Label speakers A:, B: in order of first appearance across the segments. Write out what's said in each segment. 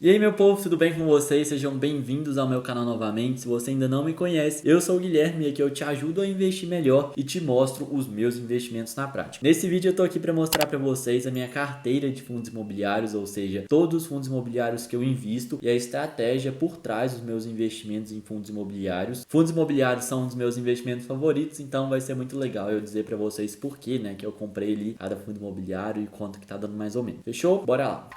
A: E aí, meu povo, tudo bem com vocês? Sejam bem-vindos ao meu canal novamente. Se você ainda não me conhece, eu sou o Guilherme e aqui eu te ajudo a investir melhor e te mostro os meus investimentos na prática. Nesse vídeo eu tô aqui para mostrar para vocês a minha carteira de fundos imobiliários, ou seja, todos os fundos imobiliários que eu invisto e a estratégia por trás dos meus investimentos em fundos imobiliários. Fundos imobiliários são um dos meus investimentos favoritos, então vai ser muito legal eu dizer para vocês por que, que eu comprei ali cada fundo imobiliário e quanto que tá dando mais ou menos. Fechou? Bora lá!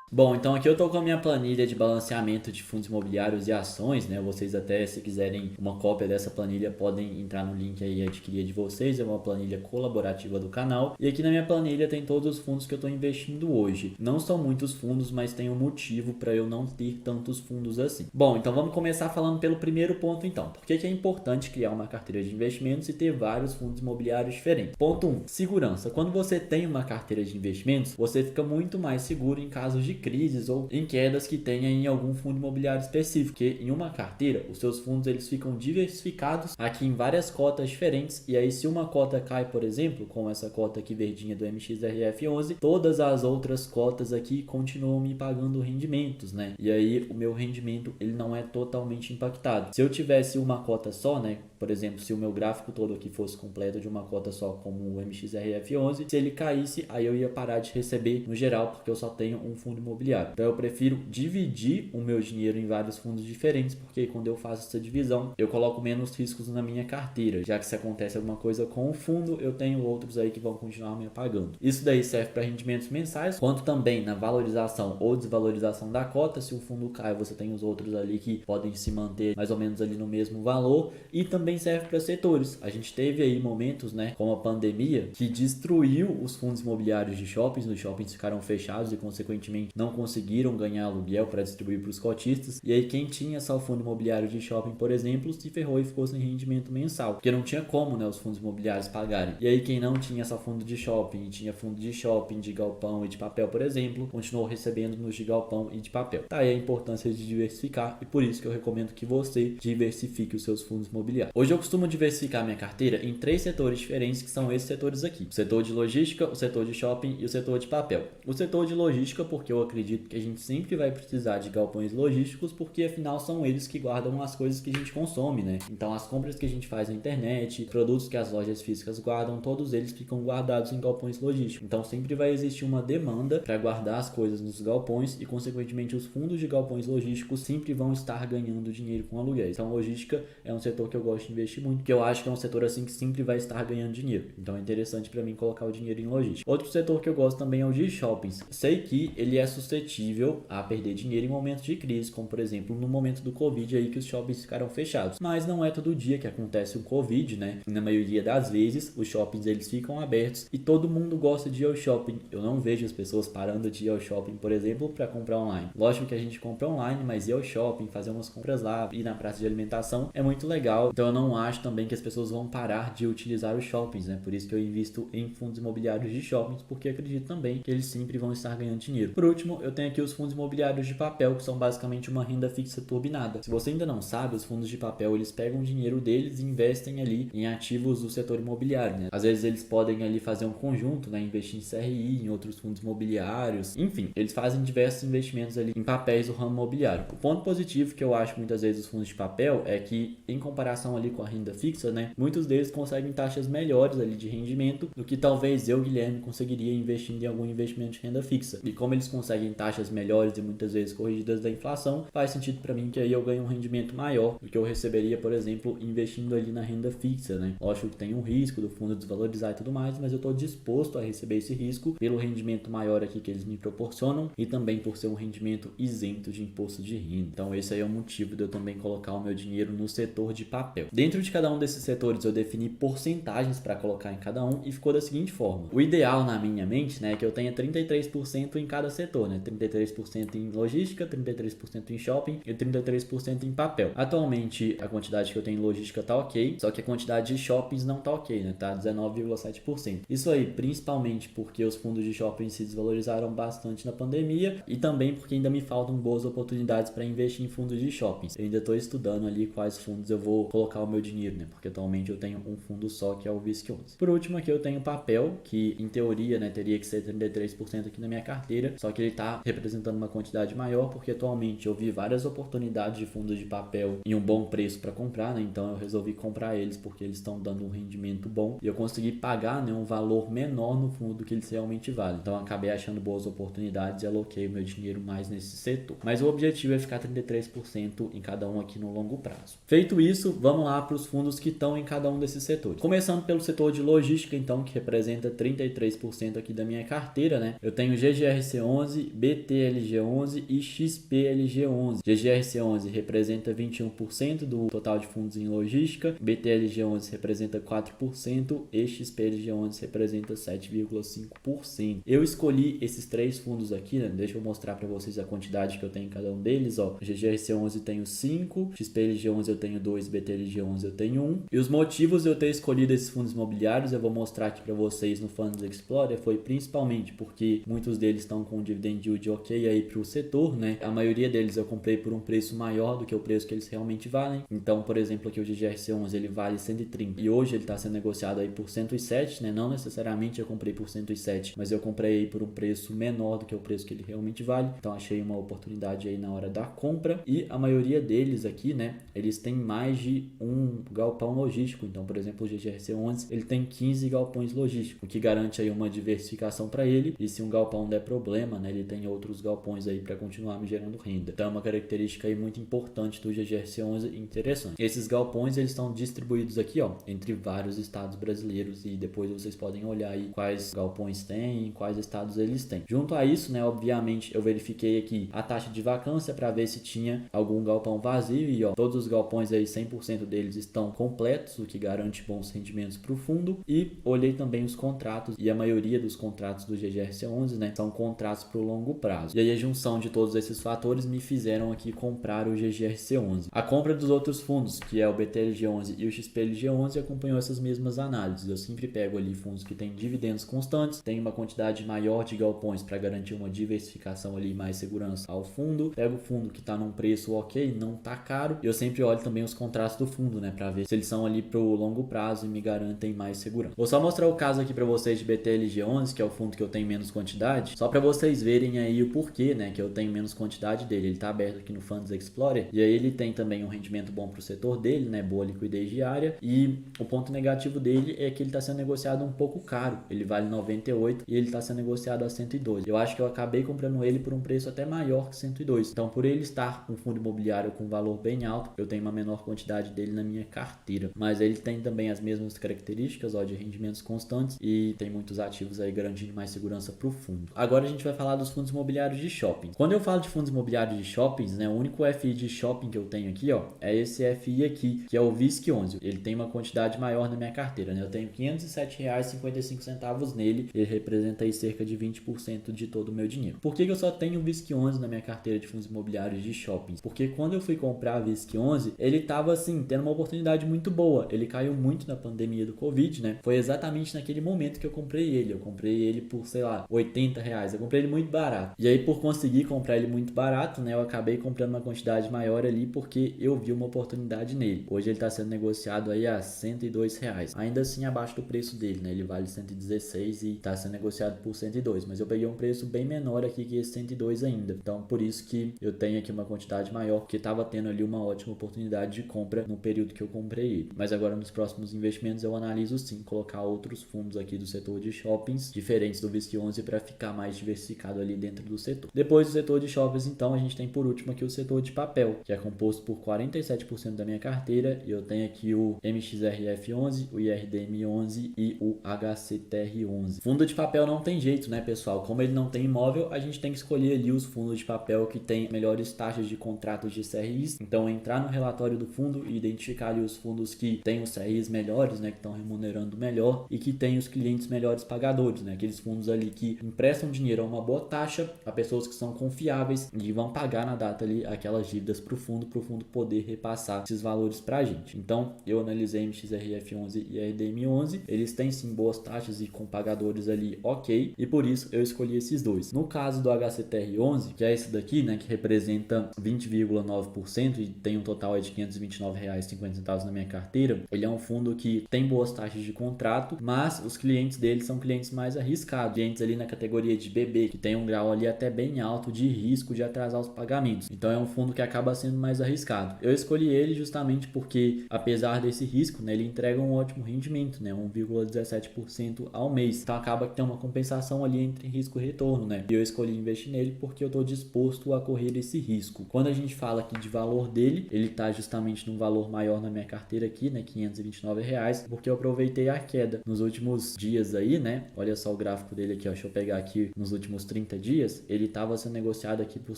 A: Bom, então aqui eu estou com a minha planilha de balanceamento de fundos imobiliários e ações, né? Vocês até, se quiserem uma cópia dessa planilha, podem entrar no link aí e adquirir de vocês. É uma planilha colaborativa do canal. E aqui na minha planilha tem todos os fundos que eu estou investindo hoje. Não são muitos fundos, mas tem um motivo para eu não ter tantos fundos assim. Bom, então vamos começar falando pelo primeiro ponto então. Por que é importante criar uma carteira de investimentos e ter vários fundos imobiliários diferentes? Ponto 1. Segurança. Quando você tem uma carteira de investimentos, você fica muito mais seguro em casos de crises ou em quedas que tenha em algum fundo imobiliário específico, porque em uma carteira os seus fundos eles ficam diversificados aqui em várias cotas diferentes, e aí se uma cota cai, por exemplo, como essa cota aqui verdinha do MXRF11, todas as outras cotas aqui continuam me pagando rendimentos, né? E aí o meu rendimento ele não é totalmente impactado. Se eu tivesse uma cota só, né? Por exemplo, se o meu gráfico todo aqui fosse completo de uma cota só, como o MXRF11, se ele caísse, aí eu ia parar de receber no geral, porque eu só tenho um fundo imobiliário. Então eu prefiro dividir o meu dinheiro em vários fundos diferentes, porque quando eu faço essa divisão, eu coloco menos riscos na minha carteira, já que se acontece alguma coisa com o fundo, eu tenho outros aí que vão continuar me pagando. Isso daí serve para rendimentos mensais, quanto também na valorização ou desvalorização da cota. Se o fundo cai, você tem os outros ali que podem se manter mais ou menos ali no mesmo valor, e também serve para setores. A gente teve aí momentos, como a pandemia, que destruiu os fundos imobiliários de shoppings. Os shoppings ficaram fechados e consequentemente não conseguiram ganhar aluguel para distribuir para os cotistas. E aí quem tinha só o fundo imobiliário de shopping, por exemplo, se ferrou e ficou sem rendimento mensal, porque não tinha como, os fundos imobiliários pagarem. E aí quem não tinha só fundo de shopping, tinha fundo de shopping, de galpão e de papel, por exemplo, continuou recebendo nos de galpão e de papel. Tá aí a importância de diversificar, e por isso que eu recomendo que você diversifique os seus fundos imobiliários. Hoje eu costumo diversificar minha carteira em 3 setores diferentes, que são esses setores aqui: o setor de logística, o setor de shopping e o setor de papel. O setor de logística, porque eu acredito que a gente sempre vai precisar de galpões logísticos, porque afinal são eles que guardam as coisas que a gente consome, né? Então as compras que a gente faz na internet, produtos que as lojas físicas guardam, todos eles ficam guardados em galpões logísticos. Então sempre vai existir uma demanda para guardar as coisas nos galpões, e consequentemente os fundos de galpões logísticos sempre vão estar ganhando dinheiro com aluguéis. Então logística é um setor que eu gosto de investir muito, porque eu acho que é um setor assim que sempre vai estar ganhando dinheiro. Então é interessante para mim colocar o dinheiro em logística. Outro setor que eu gosto também é o de shoppings. Sei que ele é suscetível a perder dinheiro em momentos de crise, como por exemplo no momento do Covid aí que os shoppings ficaram fechados. Mas não é todo dia que acontece o Covid, né? Na maioria das vezes os shoppings eles ficam abertos e todo mundo gosta de ir ao shopping. Eu não vejo as pessoas parando de ir ao shopping, por exemplo, para comprar online. Lógico que a gente compra online, mas ir ao shopping, fazer umas compras lá, ir na praça de alimentação é muito legal. Então eu não acho também que as pessoas vão parar de utilizar os shoppings, né? Por isso que eu invisto em fundos imobiliários de shoppings, porque acredito também que eles sempre vão estar ganhando dinheiro. Por último, eu tenho aqui os fundos imobiliários de papel, que são basicamente uma renda fixa turbinada. Se você ainda não sabe, os fundos de papel, eles pegam o dinheiro deles e investem ali em ativos do setor imobiliário, né? Às vezes eles podem ali fazer um conjunto, investir em CRI, em outros fundos imobiliários, enfim, eles fazem diversos investimentos ali em papéis do ramo imobiliário. O ponto positivo que eu acho muitas vezes os fundos de papel é que, em comparação ali com a renda fixa, muitos deles conseguem taxas melhores ali de rendimento do que talvez eu, Guilherme, conseguiria investindo em algum investimento de renda fixa. E como eles conseguem taxas melhores e muitas vezes corrigidas da inflação, faz sentido para mim que aí eu ganho um rendimento maior do que eu receberia, por exemplo, investindo ali na renda fixa, né? Lógico que tem um risco do fundo desvalorizar e tudo mais, mas eu estou disposto a receber esse risco pelo rendimento maior aqui que eles me proporcionam e também por ser um rendimento isento de imposto de renda. Então esse aí é o motivo de eu também colocar o meu dinheiro no setor de papel. Dentro de cada um desses setores eu defini porcentagens para colocar em cada um e ficou da seguinte forma: o ideal na minha mente, é que eu tenha 33% em cada setor, 33% em logística, 33% em shopping e 33% em papel. Atualmente a quantidade que eu tenho em logística tá ok, só que a quantidade de shoppings não tá ok, tá 19,7%. Isso aí principalmente porque os fundos de shopping se desvalorizaram bastante na pandemia e também porque ainda me faltam boas oportunidades para investir em fundos de shoppings. Eu ainda estou estudando ali quais fundos eu vou colocar o meu dinheiro, porque atualmente eu tenho um fundo só, que é o VISC11. Por último aqui eu tenho papel, que em teoria teria que ser 33% aqui na minha carteira, só que ele está representando uma quantidade maior, porque atualmente eu vi várias oportunidades de fundos de papel em um bom preço para comprar, né? Então eu resolvi comprar eles porque eles estão dando um rendimento bom e eu consegui pagar, né, um valor menor no fundo do que eles realmente valem. Então eu acabei achando boas oportunidades e aloquei o meu dinheiro mais nesse setor. Mas o objetivo é ficar 33% em cada um aqui no longo prazo. Feito isso, vamos lá para os fundos que estão em cada um desses setores. Começando pelo setor de logística, então, que representa 33% aqui da minha carteira, né? Eu tenho GGRC11, BTLG11 e XPLG11. GGRC11 representa 21% do total de fundos em logística, BTLG11 representa 4% e XPLG11 representa 7,5%. Eu escolhi esses três fundos aqui, né? Deixa eu mostrar para vocês a quantidade que eu tenho em cada um deles, ó. GGRC11 eu tenho 5, XPLG11 eu tenho 2, BTLG11 eu tenho 1. E os motivos de eu ter escolhido esses fundos imobiliários eu vou mostrar aqui para vocês no Funds Explorer foi principalmente porque muitos deles estão com dividend yield ok aí para o setor, né? A maioria deles eu comprei por um preço maior do que o preço que eles realmente valem. Então, por exemplo, aqui o GGRC11 ele vale 130 e hoje ele está sendo negociado aí por 107, né? Não necessariamente eu comprei por 107, mas eu comprei por um preço menor do que o preço que ele realmente vale. Então achei uma oportunidade aí na hora da compra. E a maioria deles aqui, né, eles têm mais de um galpão logístico. Então, por exemplo, o GGRC11 ele tem 15 galpões logísticos, o que garante aí uma diversificação para ele. E se um galpão der problema, né, ele tem outros galpões aí para continuar me gerando renda. Então é uma característica aí muito importante do GGRC11 interessante. Esses galpões eles estão distribuídos aqui, ó, entre vários estados brasileiros e depois vocês podem olhar aí quais galpões tem e quais estados eles têm. Junto a isso, né, obviamente eu verifiquei aqui a taxa de vacância para ver se tinha algum galpão vazio e ó, todos os galpões aí 100% deles estão completos, o que garante bons rendimentos para o fundo. E olhei também os contratos e a maioria dos contratos do GGRC11, né, são contratos para o longo prazo. E aí a junção de todos esses fatores me fizeram aqui comprar o GGRC11. A compra dos outros fundos, que é o BTLG11 e o XPLG11, acompanhou essas mesmas análises. Eu sempre pego ali fundos que têm dividendos constantes, tem uma quantidade maior de galpões para garantir uma diversificação ali e mais segurança ao fundo. Pego o fundo que está num preço ok, não está caro. E eu sempre olho também os contratos do fundo, né, para ver se eles são ali para o longo prazo e me garantem mais segurança. Vou só mostrar o caso aqui para vocês de BTLG11, que é o fundo que eu tenho menos quantidade, só para vocês verem aí o porquê, né, que eu tenho menos quantidade dele. Ele está aberto aqui no Funds Explorer e aí ele tem também um rendimento bom para o setor dele, né, boa liquidez diária. E o ponto negativo dele é que ele está sendo negociado um pouco caro. Ele vale 98 e ele está sendo negociado a 102. Eu acho que eu acabei comprando ele por um preço até maior que 102. Então, por ele estar um fundo imobiliário com valor bem alto, eu tenho uma menor quantidade dele na minha carteira. Mas ele tem também as mesmas características, ó, de rendimentos constantes e tem muitos ativos aí garantindo mais segurança para o fundo. Agora a gente vai falar dos fundos imobiliários de shopping. Quando eu falo de fundos imobiliários de shoppings, né, o único FI de shopping que eu tenho aqui, ó, é esse FI aqui, que é o VISC11. Ele tem uma quantidade maior na minha carteira, né? Eu tenho R$ 507,55 nele. Ele representa aí cerca de 20% de todo o meu dinheiro. Por que eu só tenho o VISC11 na minha carteira de fundos imobiliários de shoppings? Porque quando eu fui comprar o VISC11, ele tava assim, tendo uma oportunidade muito boa. Ele caiu muito na pandemia do Covid, né? Foi exatamente naquele momento que eu comprei ele. Eu comprei ele por, sei lá, R$ 80. Eu comprei ele muito barato. E aí, por conseguir comprar ele muito barato, né? Eu acabei comprando uma quantidade maior ali porque eu vi uma oportunidade nele. Hoje ele está sendo negociado aí a R$ 102. Ainda assim abaixo do preço dele, né? Ele vale 116 e está sendo negociado por 102. Mas eu peguei um preço bem menor aqui que esse 102 ainda. Então, por isso que eu tenho aqui uma quantidade maior, porque estava tendo ali uma ótima oportunidade de compra no período que eu comprei ele. Mas agora nos próximos investimentos eu analiso sim colocar outros fundos aqui do setor de shoppings diferentes do VISC11 para ficar mais diversificado ali dentro do setor. Depois do setor de shoppings, então, a gente tem por último aqui o setor de papel, que é composto por 47% da minha carteira. E eu tenho aqui o MXRF11, o IRDM11 e o HCTR11. Fundo de papel não tem jeito, né, pessoal? Como ele não tem imóvel, a gente tem que escolher ali os fundos de papel que tem melhores taxas de contratos de CRIs. Então, entrar no relatório do fundo e identificar ali os fundos que têm os CRIs melhores, né, que estão remunerando melhor e que têm os clientes melhores pagadores, né? Aqueles fundos ali que emprestam dinheiro a uma boa taxa a pessoas que são confiáveis e vão pagar na data ali aquelas dívidas para o fundo poder repassar esses valores para a gente. Então, eu analisei MXRF11 e RDM11, eles têm sim boas taxas e com pagadores ali ok, e por isso eu escolhi esses dois. No caso do HCTR11, que é esse daqui, né, que representa 20,9% e tem um total de R$ 529,50 na minha carteira, ele é um fundo que tem boas taxas de contrato, mas os clientes dele são clientes mais arriscados, clientes ali na categoria de BB, que tem um grau ali até bem alto de risco de atrasar os pagamentos. Então é um fundo que acaba sendo mais arriscado. Eu escolhi ele justamente porque, apesar desse risco, né, ele entrega um ótimo rendimento, né, 1,17% ao mês. Então acaba que tem uma compensação ali entre risco e retorno, né? E eu escolhi investir nele porque eu estou disposto a correr esse risco. Quando a gente fala aqui de valor dele, ele está justamente num valor maior na minha carteira aqui, né, R$529, porque eu aproveitei a queda nos últimos dias aí, né? Olha só o gráfico dele aqui, ó. Deixa eu pegar aqui nos últimos 30 dias, ele estava sendo negociado aqui por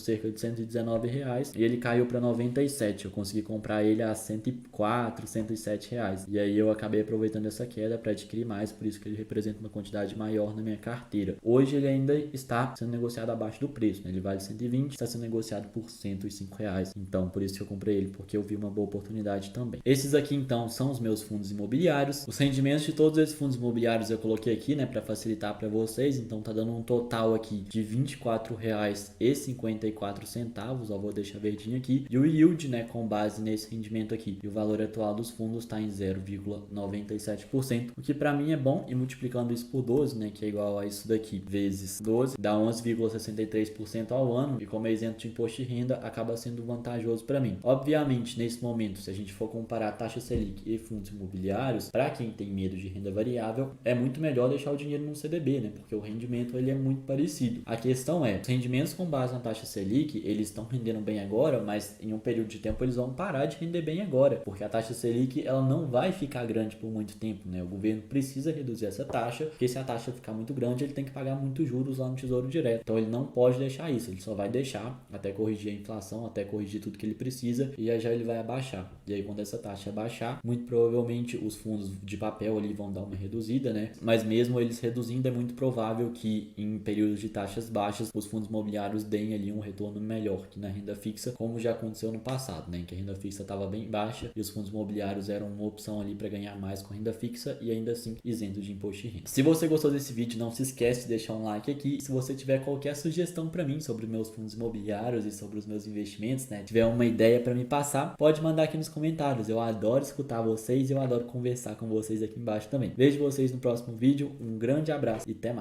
A: cerca de R$119 e ele caiu para 97. Eu consegui comprar ele a 104, R$107. E aí eu acabei aproveitando essa queda para adquirir mais, por isso que ele representa uma quantidade maior na minha carteira. Hoje ele ainda está sendo negociado abaixo do preço, né? Ele vale 120, está sendo negociado por R$105. Então, por isso que eu comprei ele, porque eu vi uma boa oportunidade também. Esses aqui, então, são os meus fundos imobiliários. Os rendimentos de todos esses fundos imobiliários eu coloquei aqui, né, para facilitar para vocês. Então, tá dando um total aqui de R$24,54. Ó, vou deixar verdinho aqui. E o yield, né, com base nesse rendimento aqui. E o valor atual dos fundos está em 0,97%, o que para mim é bom. E multiplicando isso por 12, né, que é igual a isso daqui, vezes 12, dá 11,63% ao ano. E como é isento de imposto de renda, acaba sendo vantajoso para mim. Obviamente, nesse momento, se a gente for comparar a taxa Selic e fundos imobiliários, para quem tem medo de renda variável, é muito melhor deixar o dinheiro num CDB, né? Porque o rendimento ele é muito parecido. A questão é, os rendimentos com base na taxa Selic, eles estão rendendo bem agora, mas em um período de tempo eles vão parar de render bem agora, porque a taxa Selic ela não vai ficar grande por muito tempo, né? O governo precisa reduzir essa taxa, porque se a taxa ficar muito grande, ele tem que pagar muitos juros lá no Tesouro Direto. Então ele não pode deixar isso, ele só vai deixar até corrigir a inflação, até corrigir tudo que ele precisa, e aí já ele vai abaixar. E aí quando essa taxa abaixar, muito provavelmente os fundos de papel ali vão dar uma reduzida, né? Mas mesmo eles reduzindo, é muito provável que em períodos de taxas baixas, os fundos imobiliários deem ali um retorno melhor que na renda fixa, como já aconteceu no passado, né? Que a renda fixa estava bem baixa e os fundos imobiliários eram uma opção ali para ganhar mais com renda fixa e ainda assim isento de imposto de renda. Se você gostou desse vídeo, não se esquece de deixar um like aqui. Se você tiver qualquer sugestão para mim sobre meus fundos imobiliários e sobre os meus investimentos, né? Tiver uma ideia para me passar, pode mandar aqui nos comentários. Eu adoro escutar vocês e eu adoro conversar com vocês aqui embaixo também. Vejo vocês no próximo vídeo. Um grande abraço e até mais.